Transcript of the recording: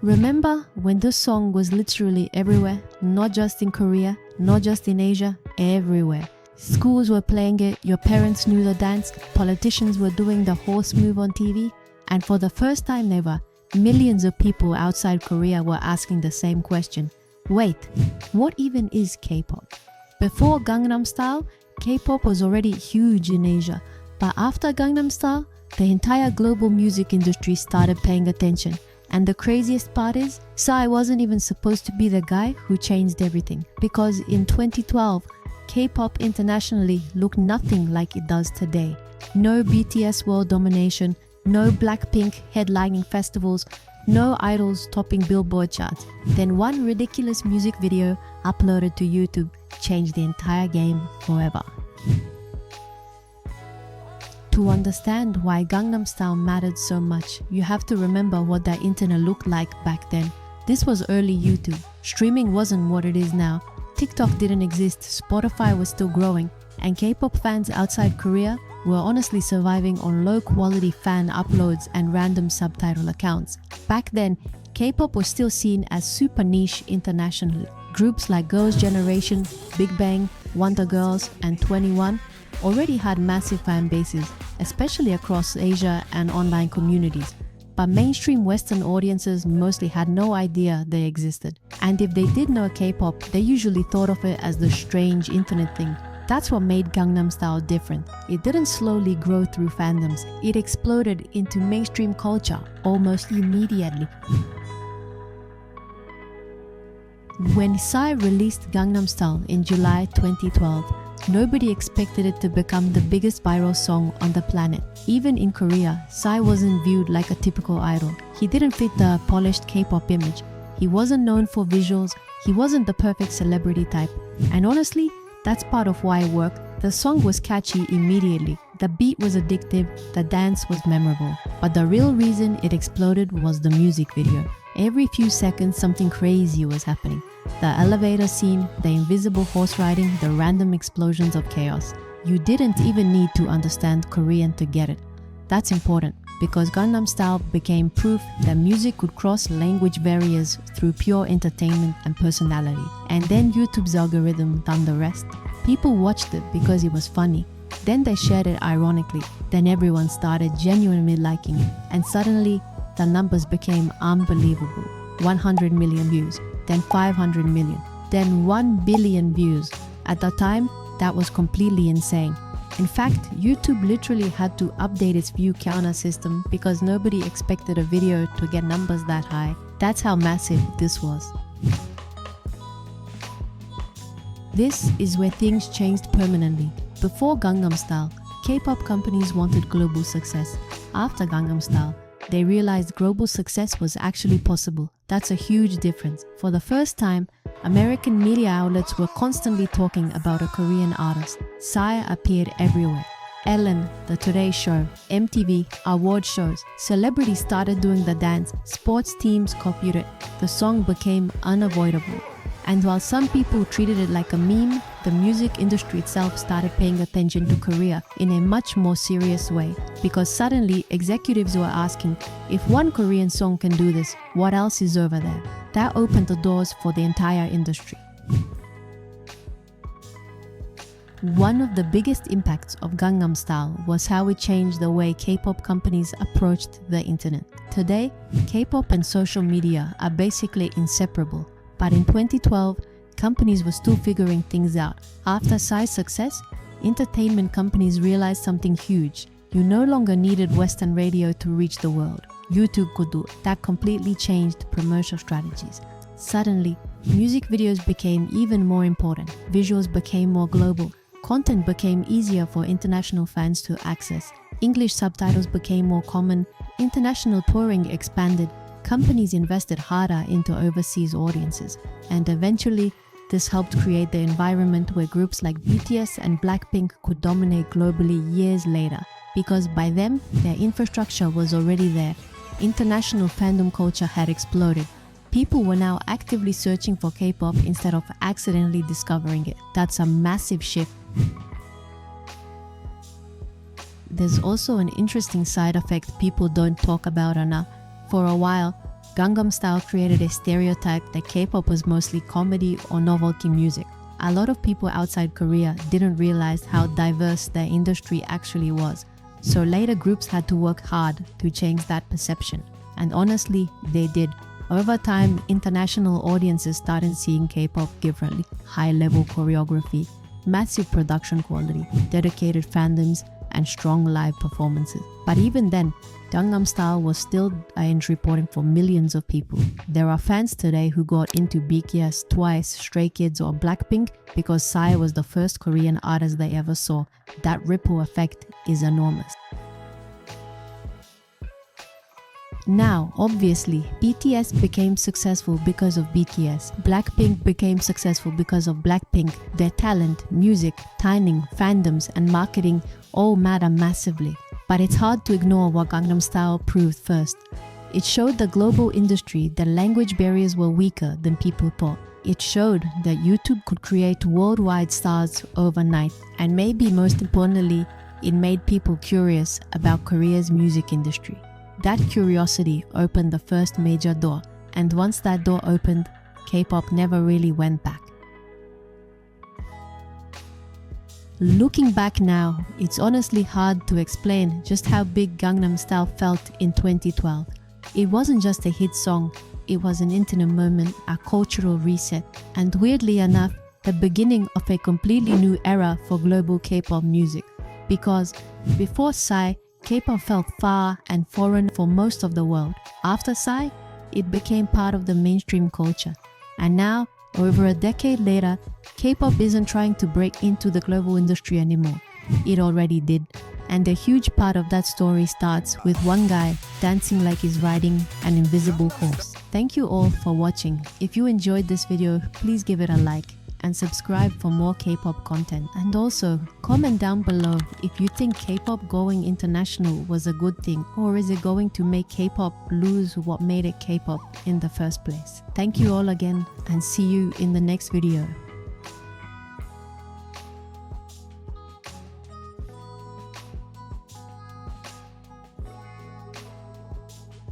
Remember when this song was literally everywhere, not just in Korea, not just in Asia, everywhere. Schools were playing it, your parents knew the dance, politicians were doing the horse move on TV, and for the first time ever, millions of people outside Korea were asking the same question. Wait, what even is K-pop? Before Gangnam Style, K-pop was already huge in Asia, but after Gangnam Style, the entire global music industry started paying attention. And the craziest part is, Psy wasn't even supposed to be the guy who changed everything, because in 2012, K-pop internationally looked nothing like it does today. No BTS world domination, no Blackpink headlining festivals, no idols topping Billboard charts. Then one ridiculous music video uploaded to YouTube changed the entire game forever. To understand why Gangnam Style mattered so much, you have to remember what the internet looked like back then. This was early YouTube. Streaming wasn't what it is now. TikTok didn't exist, Spotify was still growing, and K-pop fans outside Korea were honestly surviving on low-quality fan uploads and random subtitle accounts. Back then, K-pop was still seen as super niche internationally. Groups like Girls' Generation, Big Bang, Wonder Girls, and 21 already had massive fan bases, especially across Asia and online communities. But mainstream Western audiences mostly had no idea they existed. And if they did know K-pop, they usually thought of it as the strange internet thing. That's what made Gangnam Style different. It didn't slowly grow through fandoms. It exploded into mainstream culture almost immediately. When Psy released Gangnam Style in July 2012, nobody expected it to become the biggest viral song on the planet. Even in Korea, Psy wasn't viewed like a typical idol. He didn't fit the polished K-pop image. He wasn't known for visuals. He wasn't the perfect celebrity type. And honestly, that's part of why it worked. The song was catchy immediately. The beat was addictive. The dance was memorable. But the real reason it exploded was the music video. Every few seconds, something crazy was happening. The elevator scene, the invisible horse riding, the random explosions of chaos. You didn't even need to understand Korean to get it. That's important, because Gangnam Style became proof that music could cross language barriers through pure entertainment and personality. And then YouTube's algorithm done the rest. People watched it because it was funny. Then they shared it ironically. Then everyone started genuinely liking it. And suddenly, the numbers became unbelievable. 100 million views, then 500 million, then 1 billion views. At the time, that was completely insane. In fact, YouTube literally had to update its view counter system because nobody expected a video to get numbers that high. That's how massive this was. This is where things changed permanently. Before Gangnam Style, K-pop companies wanted global success. After Gangnam Style, they realized global success was actually possible. That's a huge difference. For the first time, American media outlets were constantly talking about a Korean artist. Psy appeared everywhere. Ellen, The Today Show, MTV, award shows. Celebrities started doing the dance. Sports teams copied it. The song became unavoidable. And while some people treated it like a meme, the music industry itself started paying attention to Korea in a much more serious way. Because suddenly, executives were asking, if one Korean song can do this, what else is over there? That opened the doors for the entire industry. One of the biggest impacts of Gangnam Style was how it changed the way K-pop companies approached the internet. Today, K-pop and social media are basically inseparable. But in 2012, companies were still figuring things out. After Psy's success, entertainment companies realized something huge. You no longer needed Western radio to reach the world. YouTube could do it. That completely changed promotional strategies. Suddenly, music videos became even more important. Visuals became more global. Content became easier for international fans to access. English subtitles became more common. International touring expanded. Companies invested harder into overseas audiences, and eventually, this helped create the environment where groups like BTS and Blackpink could dominate globally years later. Because by then, their infrastructure was already there. International fandom culture had exploded. People were now actively searching for K-pop instead of accidentally discovering it. That's a massive shift. There's also an interesting side effect people don't talk about enough. For a while, Gangnam Style created a stereotype that K-pop was mostly comedy or novelty music. A lot of people outside Korea didn't realize how diverse their industry actually was, so later groups had to work hard to change that perception. And honestly, they did. Over time, international audiences started seeing K-pop differently. High-level choreography, massive production quality, dedicated fandoms, and strong live performances. But even then, Gangnam Style was still an entry point for millions of people. There are fans today who got into BTS, Twice, Stray Kids or Blackpink because Psy was the first Korean artist they ever saw. That ripple effect is enormous. Now, obviously, BTS became successful because of BTS. Blackpink became successful because of Blackpink. Their talent, music, timing, fandoms, and marketing all matter massively. But it's hard to ignore what Gangnam Style proved first. It showed the global industry that language barriers were weaker than people thought. It showed that YouTube could create worldwide stars overnight. And maybe most importantly, it made people curious about Korea's music industry. That curiosity opened the first major door, and once that door opened, K-pop never really went back. Looking back now, it's honestly hard to explain just how big Gangnam Style felt in 2012. It wasn't just a hit song, it was an intimate moment, a cultural reset, and weirdly enough, the beginning of a completely new era for global K-pop music. Because before Psy, K-pop felt far and foreign for most of the world. After Psy, it became part of the mainstream culture. And now, over a decade later, K-pop isn't trying to break into the global industry anymore. It already did. And a huge part of that story starts with one guy dancing like he's riding an invisible horse. Thank you all for watching. If you enjoyed this video, please give it a like and subscribe for more K-pop content. And also, comment down below if you think K-pop going international was a good thing, or is it going to make K-pop lose what made it K-pop in the first place. Thank you all again, and see you in the next video.